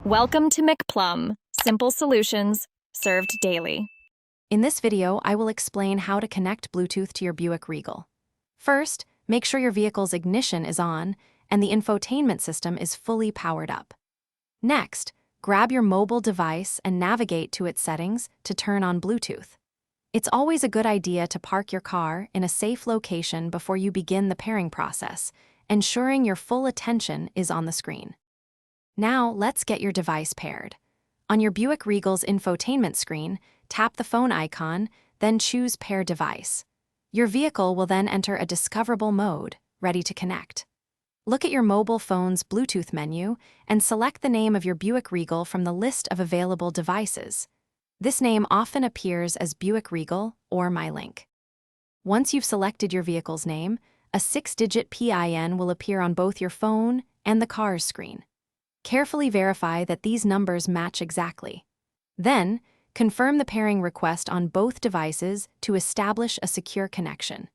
Welcome to McPlum, simple solutions served daily. In this video, I will explain how to connect Bluetooth to your Buick Regal. First, make sure your vehicle's ignition is on and the infotainment system is fully powered up. Next, grab your mobile device and navigate to its settings to turn on Bluetooth. It's always a good idea to park your car in a safe location before you begin the pairing process, ensuring your full attention is on the screen. Now, let's get your device paired. On your Buick Regal's infotainment screen, tap the phone icon, then choose Pair Device. Your vehicle will then enter a discoverable mode, ready to connect. Look at your mobile phone's Bluetooth menu and select the name of your Buick Regal from the list of available devices. This name often appears as Buick Regal or MyLink. Once you've selected your vehicle's name, a 6-digit PIN will appear on both your phone and the car's screen. Carefully verify that these numbers match exactly. Then, confirm the pairing request on both devices to establish a secure connection.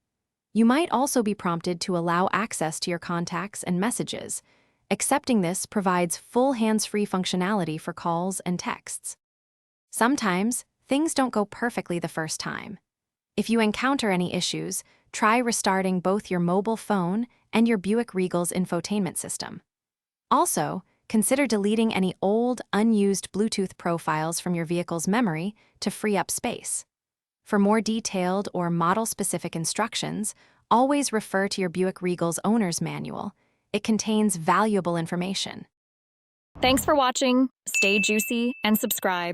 You might also be prompted to allow access to your contacts and messages. Accepting this provides full hands-free functionality for calls and texts. Sometimes, things don't go perfectly the first time. If you encounter any issues, try restarting both your mobile phone and your Buick Regal's infotainment system. Also, consider deleting any old, unused Bluetooth profiles from your vehicle's memory to free up space. For more detailed or model-specific instructions, always refer to your Buick Regal's owner's manual. It contains valuable information. Thanks for watching. Stay juicy and subscribe.